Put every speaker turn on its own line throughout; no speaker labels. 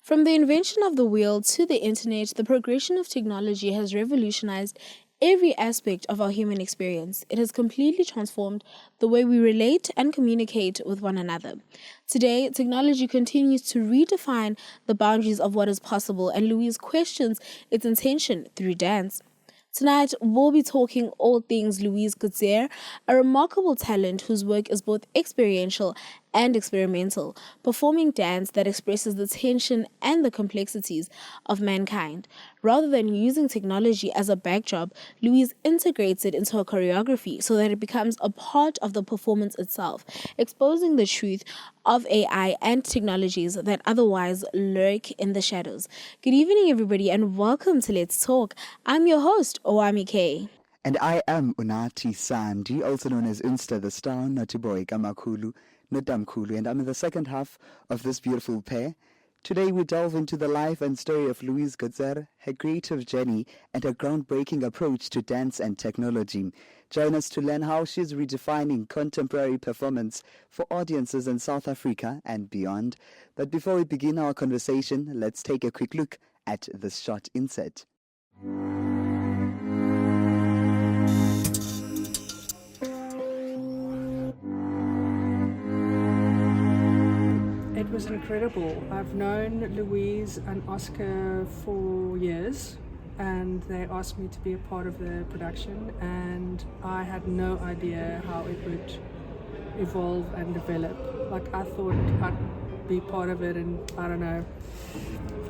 From the invention of the wheel to the internet, the progression of technology has revolutionized every aspect of our human experience. It has completely transformed the way we relate and communicate with one another. Today, technology continues to redefine the boundaries of what is possible, and Louise questions its intention through dance. Tonight, we'll be talking all things Louise Coetzer, a remarkable talent whose work is both experiential and experimental, performing dance that expresses the tension and the complexities of mankind. Rather than using technology as a backdrop, Louise integrates it into her choreography so that it becomes a part of the performance itself, exposing the truth of AI and technologies that otherwise lurk in the shadows. Good evening, everybody, and welcome to Let's Talk. I'm your host, Owami K.
And I am Unati Sandi, also known as Unsta the Star, Natiboy Kamakulu, Nodamkulu, and I'm in the second half of this beautiful pair. Today we delve into the life and story of Louise Coetzer, her creative journey, and her groundbreaking approach to dance and technology. Join us to learn how she's redefining contemporary performance for audiences in South Africa and beyond. But before we begin our conversation, let's take a quick look at this short insert.
It was incredible. I've known Louise and Oscar for years, and they asked me to be a part of the production, and I had no idea how it would evolve and develop. Like, I thought I'd be part of it and, I don't know,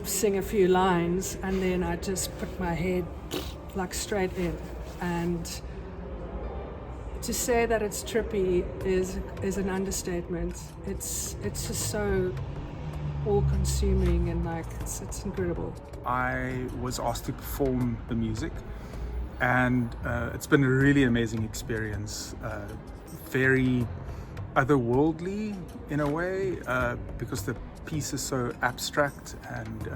sing a few lines, and then I just put my head like straight in. And to say that it's trippy is an understatement. It's just so all-consuming, and like it's incredible.
I was asked to perform the music, and it's been a really amazing experience. Very otherworldly in a way, because the piece is so abstract and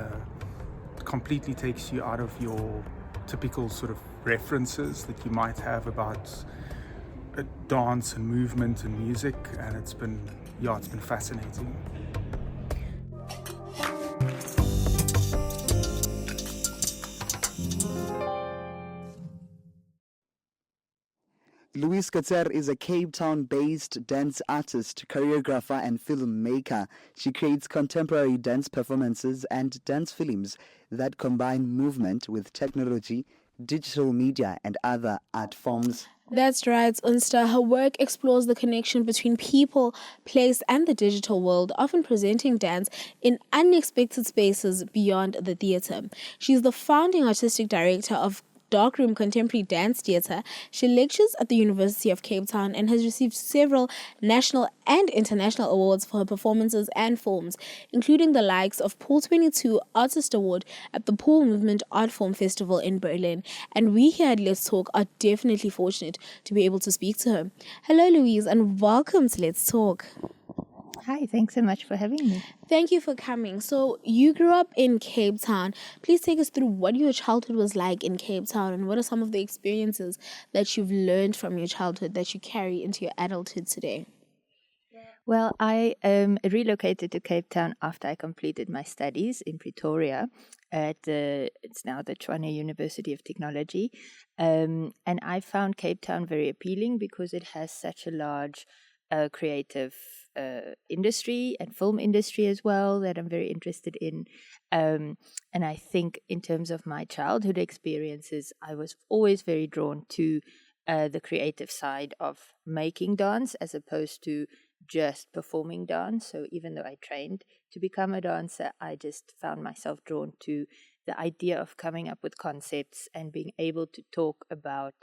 completely takes you out of your typical sort of references that you might have about dance and movement and music, and it's been fascinating.
Louise Coetzer is a Cape Town-based dance artist, choreographer, and filmmaker. She creates contemporary dance performances and dance films that combine movement with technology, digital media, and other art forms.
That's right, Unsta. Her work explores the connection between people, place, and the digital world, often presenting dance in unexpected spaces beyond the theatre. She's the founding artistic director of Darkroom Contemporary Dance Theatre. She lectures at the University of Cape Town and has received several national and international awards for her performances and films, including the likes of Pool 22 Artist Award at the Pool Movement Art Film Festival in Berlin. And we here at Let's Talk are definitely fortunate to be able to speak to her. Hello, Louise, and welcome to Let's Talk.
Hi, thanks so much for having me.
Thank you for coming. So you grew up in Cape Town. Please take us through what your childhood was like in Cape Town, and what are some of the experiences that you've learned from your childhood that you carry into your adulthood today?
Well, I relocated to Cape Town after I completed my studies in Pretoria it's now the Tshwane University of Technology. And I found Cape Town very appealing because it has such a large creative industry and film industry as well that I'm very interested in. And I think in terms of my childhood experiences, I was always very drawn to the creative side of making dance as opposed to just performing dance. So even though I trained to become a dancer, I just found myself drawn to the idea of coming up with concepts and being able to talk about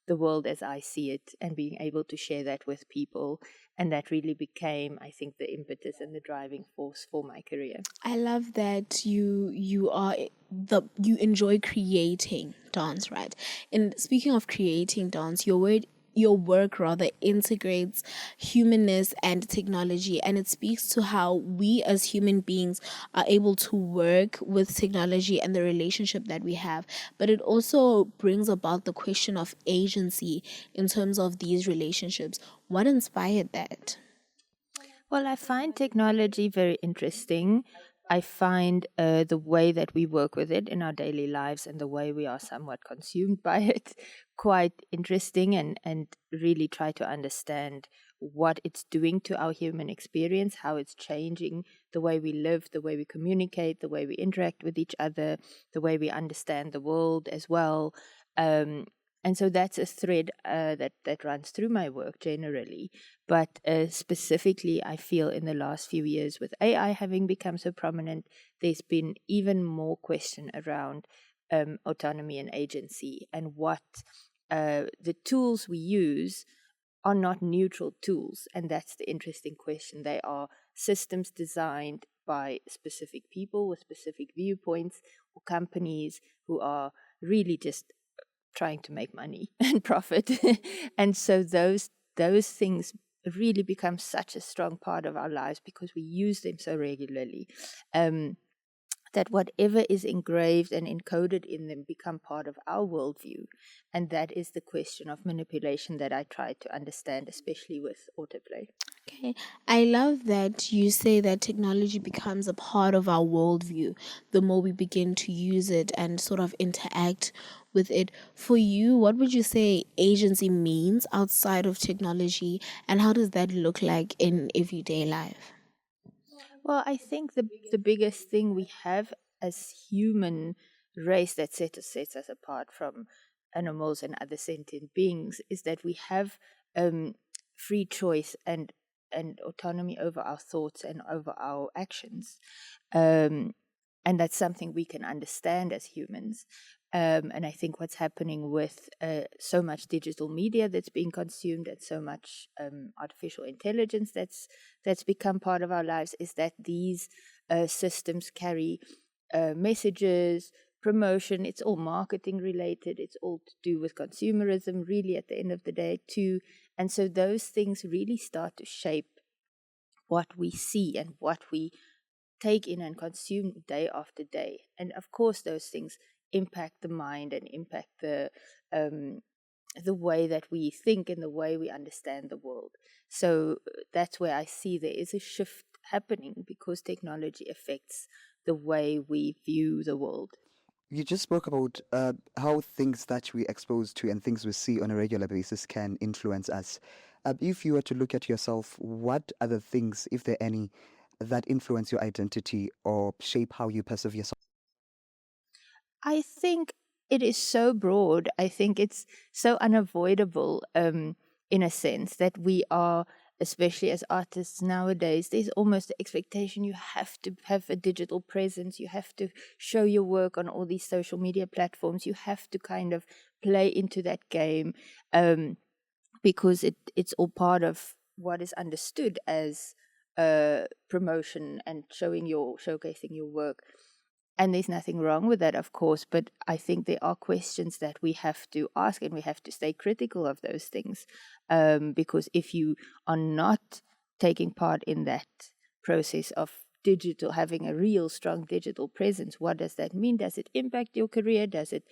the world as I see it and being able to share that with people. And that really became, I think, the impetus and the driving force for my career.
I love that you enjoy creating dance, right? And speaking of creating dance, your work rather integrates humanness and technology, and it speaks to how we as human beings are able to work with technology and the relationship that we have. But it also brings about the question of agency in terms of these relationships. What inspired that?
Well, I find technology very interesting I find the way that we work with it in our daily lives and the way we are somewhat consumed by it quite interesting, and really try to understand what it's doing to our human experience, how it's changing the way we live, the way we communicate, the way we interact with each other, the way we understand the world as well. And so that's a thread that runs through my work generally. But specifically, I feel in the last few years, with AI having become so prominent, there's been even more question around autonomy and agency, and what the tools we use are not neutral tools. And that's the interesting question. They are systems designed by specific people with specific viewpoints, or companies who are really just trying to make money and profit. And so those things really become such a strong part of our lives because we use them so regularly, that whatever is engraved and encoded in them become part of our worldview. And that is the question of manipulation that I try to understand, especially with autoplay.
Okay, I love that you say that technology becomes a part of our worldview the more we begin to use it and sort of interact with it. For you, what would you say agency means outside of technology, and how does that look like in everyday life?
Well, I think the biggest thing we have as human race that sets us apart from animals and other sentient beings is that we have free choice and autonomy over our thoughts and over our actions. And that's something we can understand as humans. And I think what's happening with so much digital media that's being consumed, and so much artificial intelligence that's become part of our lives, is that these systems carry messages, promotion. It's all marketing related. It's all to do with consumerism, really, at the end of the day, too. And so those things really start to shape what we see and what we take in and consume day after day. And of course, those things impact the mind and impact the way that we think and the way we understand the world. So that's where I see there is a shift happening because technology affects the way we view the world.
You just spoke about how things that we expose to and things we see on a regular basis can influence us. If you were to look at yourself, what are the things, if there are any, that influence your identity or shape how you perceive yourself?
I think it is so broad. I think it's so unavoidable, in a sense, that we are, especially as artists nowadays, there's almost the expectation you have to have a digital presence. You have to show your work on all these social media platforms. You have to kind of play into that game, because it's all part of what is understood as promotion and showcasing your work. And there's nothing wrong with that, of course, but I think there are questions that we have to ask, and we have to stay critical of those things. Because if you are not taking part in that process of having a real strong digital presence, what does that mean? Does it impact your career? Does it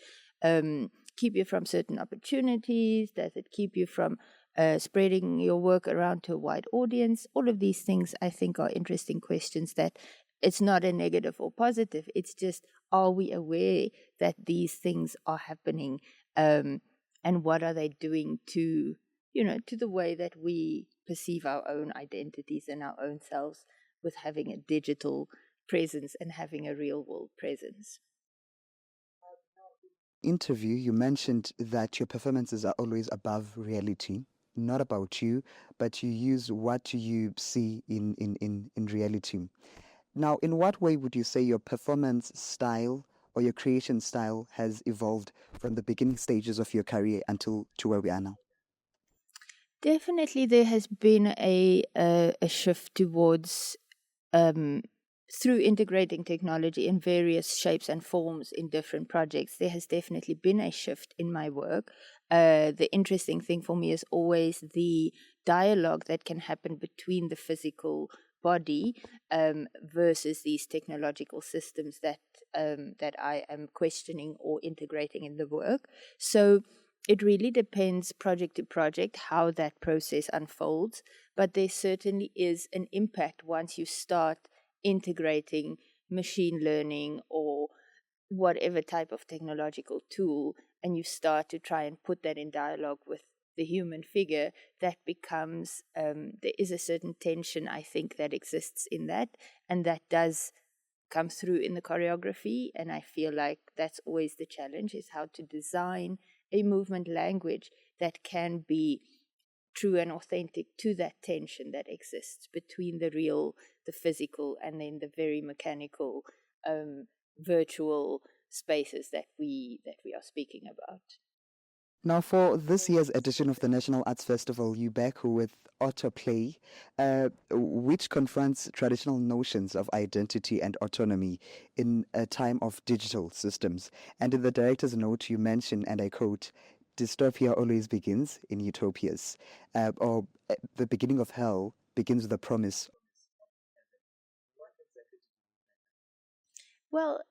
keep you from certain opportunities? Does it keep you from spreading your work around to a wide audience? All of these things, I think, are interesting questions that it's not a negative or positive. It's just, are we aware that these things are happening, and what are they doing to the way that we perceive our own identities and our own selves with having a digital presence and having a real world presence.
Interview, you mentioned that your performances are always above reality, not about you, but you use what you see in reality. Now, in what way would you say your performance style or your creation style has evolved from the beginning stages of your career until to where we are now?
Definitely, there has been a shift towards, through integrating technology in various shapes and forms in different projects. There has definitely been a shift in my work. The interesting thing for me is always the dialogue that can happen between the physical body versus these technological systems that I am questioning or integrating in the work. So it really depends project to project how that process unfolds, but there certainly is an impact once you start integrating machine learning or whatever type of technological tool, and you start to try and put that in dialogue with the human figure, that becomes, there is a certain tension, I think, that exists in that, and that does come through in the choreography. And I feel like that's always the challenge, is how to design a movement language that can be true and authentic to that tension that exists between the real, the physical, and then the very mechanical, virtual spaces that we are speaking about.
Now, for this year's edition of the National Arts Festival, you're back with Autoplay, which confronts traditional notions of identity and autonomy in a time of digital systems. And in the director's note, you mention, and I quote, "Dystopia always begins in utopias," or the beginning of hell begins with the promise.
Well,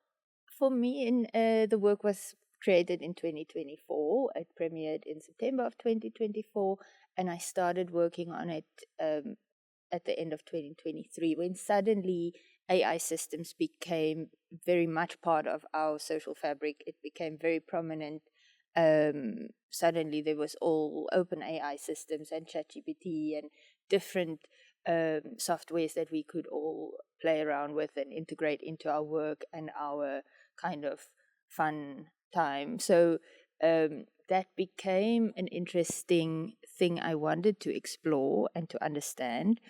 for me, the work was created in 2024. It premiered in September of 2024, and I started working on it at the end of 2023, when suddenly AI systems became very much part of our social fabric. It became very prominent. Suddenly there was all open AI systems and ChatGPT and different softwares that we could all play around with and integrate into our work and our kind of fun time. So that became an interesting thing I wanted to explore and to understand.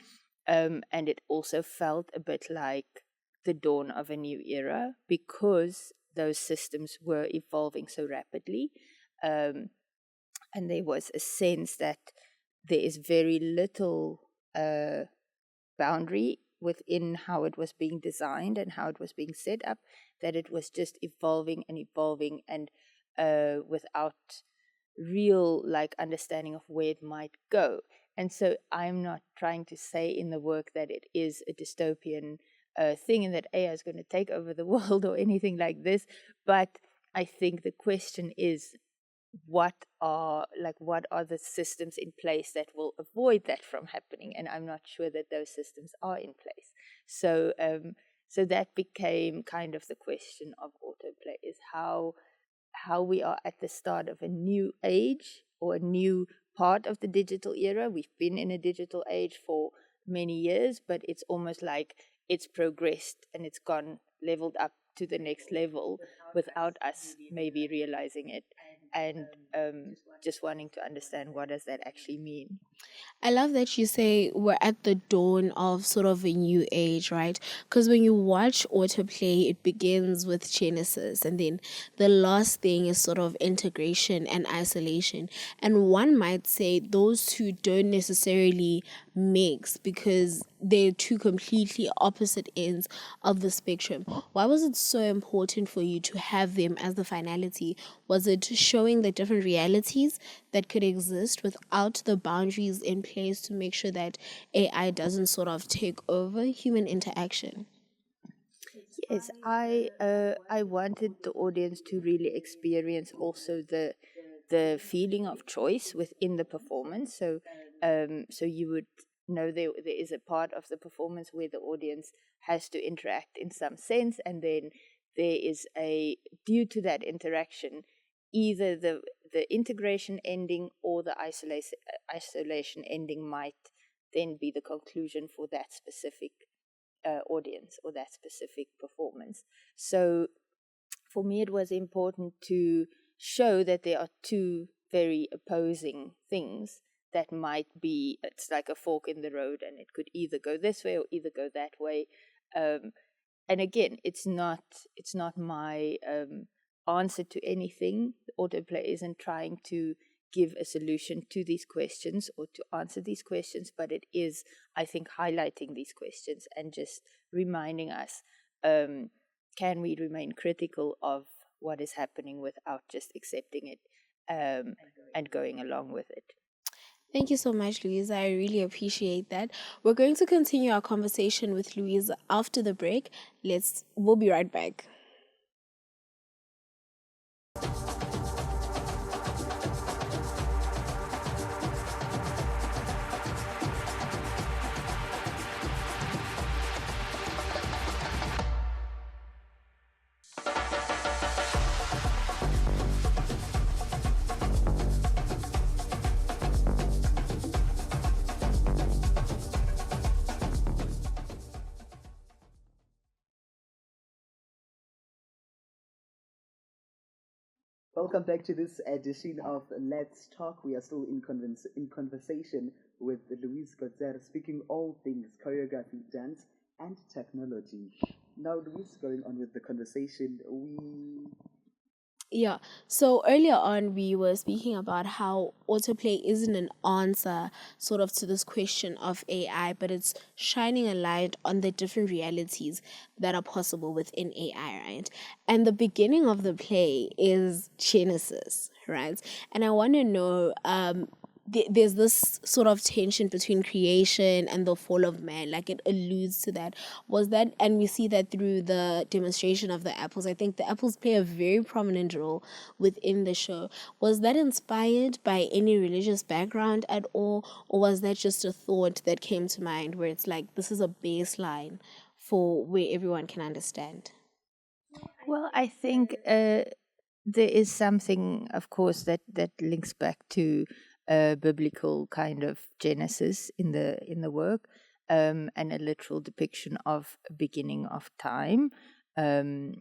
And it also felt a bit like the dawn of a new era, because those systems were evolving so rapidly. And there was a sense that there is very little boundary within how it was being designed and how it was being set up, that it was just evolving and evolving, and without real understanding of where it might go. And so I'm not trying to say in the work that it is a dystopian thing and that AI is going to take over the world or anything like this, but I think the question is, what are the systems in place that will avoid that from happening? And I'm not sure that those systems are in place. So so that became kind of the question of Autoplay, is how we are at the start of a new age, or a new part of the digital era. We've been in a digital age for many years, but it's almost like it's progressed and it's gone leveled up to the next level without us maybe realizing it, and just wanting to understand, what does that actually mean?
I love that you say we're at the dawn of sort of a new age, right? Because when you watch Autoplay, it begins with Genesis, and then the last thing is sort of integration and isolation. And one might say those two don't necessarily mix, because they're two completely opposite ends of the spectrum. Why was it so important for you to have them as the finality? Was it showing the different realities that could exist without the boundaries in place to make sure that AI doesn't sort of take over human interaction?
Yes, I wanted the audience to really experience also the feeling of choice within the performance. So so you would know there is a part of the performance where the audience has to interact in some sense, and then there is due to that interaction, either the integration ending or the isolation ending might then be the conclusion for that specific audience or that specific performance. So for me, it was important to show that there are two very opposing things that might be, it's like a fork in the road, and it could either go this way or either go that way. And again, it's not my answer to anything. Autoplay isn't trying to give a solution to these questions or to answer these questions, but it is, I think, highlighting these questions and just reminding us, can we remain critical of what is happening without just accepting it and going along with it.
Thank you so much, Louise. I really appreciate that. We're going to continue our conversation with Louise after the break. We'll be right back.
Welcome back to this edition of Let's Talk. We are still in conversation with Louise Coetzer, speaking all things choreography, dance, and technology. Now, Louise, going on with the conversation,
Yeah. So earlier on, we were speaking about how autoplay isn't an answer sort of to this question of AI, but it's shining a light on the different realities that are possible within AI, right? And the beginning of the play is Genesis, right? And I want to know, there's this sort of tension between creation and the fall of man, like it alludes to that. Was that, and we see that through the demonstration of the apples. I think the apples play a very prominent role within the show. Was that inspired by any religious background at all, or was that just a thought that came to mind where it's like this is a baseline for where everyone can understand?
Well, I think there is something, of course, that links back to biblical kind of genesis in the work, and a literal depiction of a beginning of time um,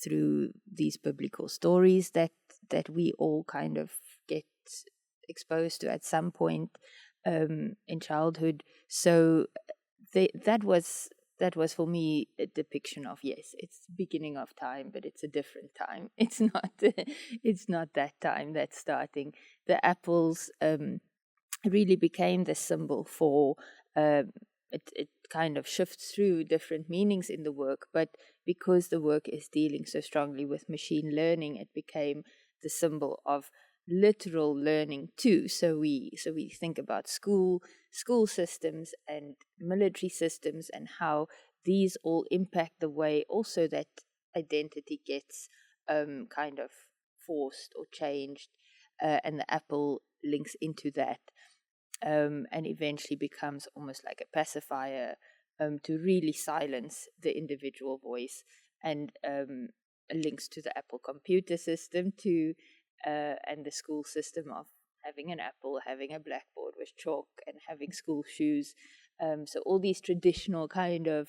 through these biblical stories that we all kind of get exposed to at some point in childhood. So that was for me a depiction of, yes, it's the beginning of time, but it's a different time. It's not it's not that time that's starting. The apples really became the symbol for it kind of shifts through different meanings in the work, but because the work is dealing so strongly with machine learning, it became the symbol of literal learning too. So we think about school systems and military systems, and how these all impact the way also that identity gets kind of forced or changed, and the apple links into that, and eventually becomes almost like a pacifier to really silence the individual voice, and links to the Apple computer system too, and the school system of having an apple, having a blackboard with chalk, and having school shoes. So all these traditional kind of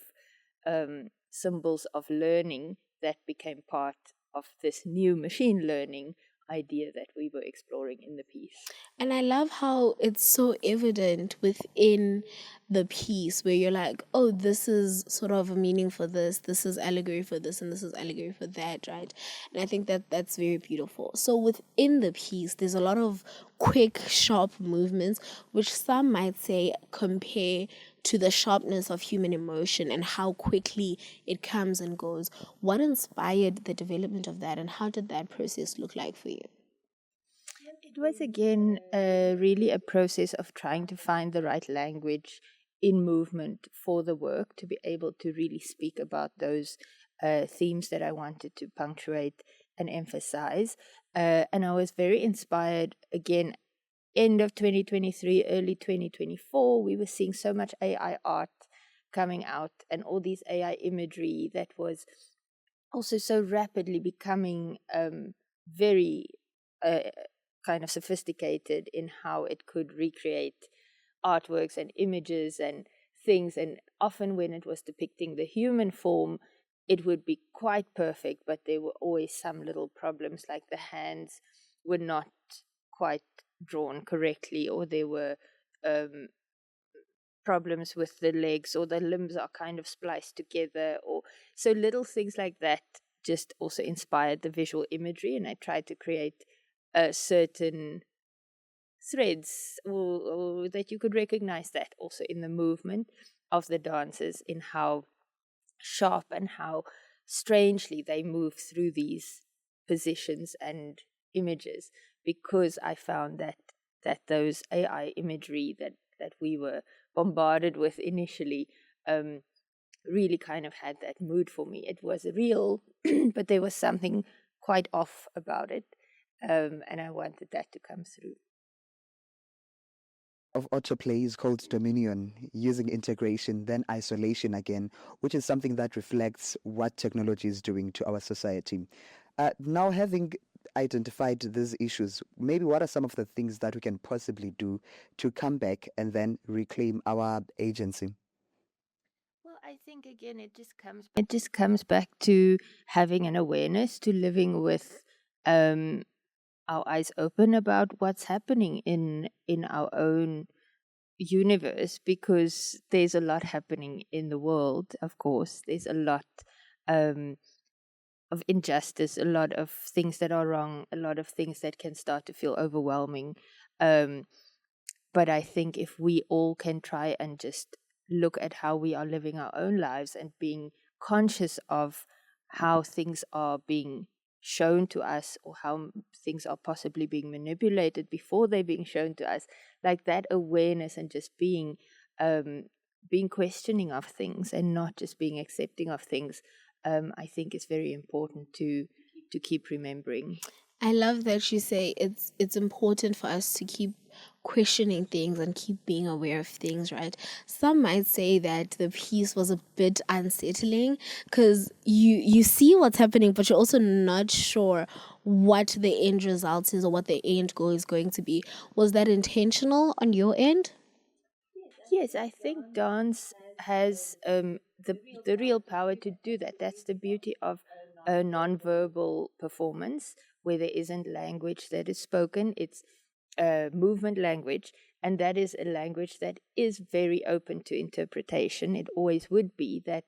symbols of learning that became part of this new machine learning idea that we were exploring in the piece.
And I love how it's so evident within the piece where you're like, oh, this is sort of a meaning for this is allegory for this, and this is allegory for that, right? And I think that that's very beautiful. So within the piece, there's a lot of quick, sharp movements, which some might say compare to the sharpness of human emotion and how quickly it comes and goes. What inspired the development of that, and how did that process look like for you?
It was again really a process of trying to find the right language in movement for the work to be able to really speak about those themes that I wanted to punctuate and emphasize. And I was very inspired again. End of 2023, early 2024, we were seeing so much AI art coming out and all these AI imagery that was also so rapidly becoming very kind of sophisticated in how it could recreate artworks and images and things. And often when it was depicting the human form, it would be quite perfect, but there were always some little problems, like the hands were not quite drawn correctly, or there were problems with the legs, or the limbs are kind of spliced together, or so little things like that just also inspired the visual imagery. And I tried to create certain threads, or that you could recognize that also in the movement of the dancers, in how sharp and how strangely they move through these positions and images, because I found that those AI imagery that we were bombarded with initially really kind of had that mood for me. It was real, but there was something quite off about it, and I wanted that to come through.
of Autoplay is called Dominion, using integration, then isolation again, which is something that reflects what technology is doing to our society. Now, having identified these issues, maybe what are some of the things that we can possibly do to come back and then reclaim our agency?
Well, I think again it just comes back to having an awareness, to living with our eyes open about what's happening in our own universe, because there's a lot happening in the world. Of course, there's a lot um, of injustice, a lot of things that are wrong, a lot of things that can start to feel overwhelming. Um, but I think if we all can try and just look at how we are living our own lives and being conscious of how things are being shown to us, or how things are possibly being manipulated before they're being shown to us, like that awareness, and just being questioning of things and not just being accepting of things, I think is very important to keep remembering.
I love that you say it's important for us to keep questioning things and keep being aware of things, right? Some might say that the piece was a bit unsettling because you see what's happening, but you're also not sure what the end result is or what the end goal is going to be. Was that intentional on your end?
Yes, I think dance has the real power to do that. That's the beauty of a nonverbal performance, where there isn't language that is spoken. It's movement language, and that is a language that is very open to interpretation. It always would be that.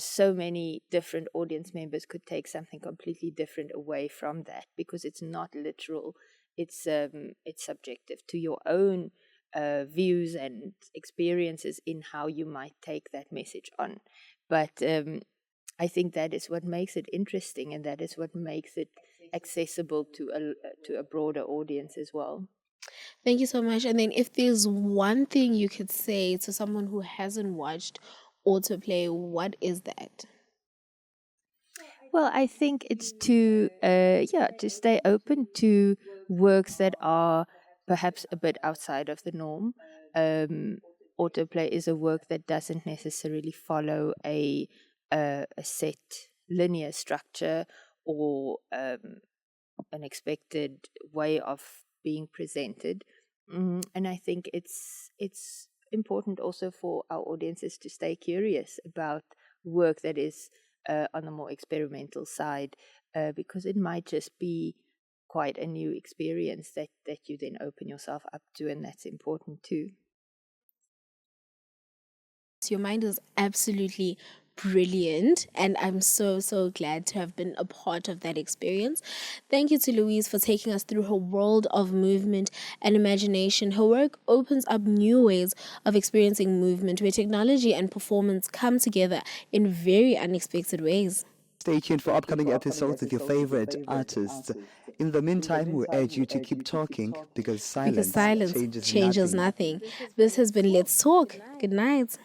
So many different audience members could take something completely different away from that, because it's not literal. It's subjective to your own views and experiences in how you might take that message on. But I think that is what makes it interesting, and that is what makes it accessible to a broader audience as well.
Thank you so much. And then, if there's one thing you could say to someone who hasn't watched Autoplay, what is that?
Well, I think it's to stay open to works that are perhaps a bit outside of the norm. Autoplay is a work that doesn't necessarily follow a set linear structure, or an expected way of being presented. And I think it's important also for our audiences to stay curious about work that is on the more experimental side, because it might just be quite a new experience that you then open yourself up to, and that's important too.
Your mind is absolutely brilliant, and I'm so glad to have been a part of that experience. Thank you to Louise for taking us through her world of movement and imagination. Her work opens up new ways of experiencing movement, where technology and performance come together in very unexpected ways.
Stay tuned for upcoming episodes with your favorite artists. In the meantime, we urge you to keep talking because
Because
silence
silence
changes
changes
nothing.
nothing. This has been Let's Talk. Good night.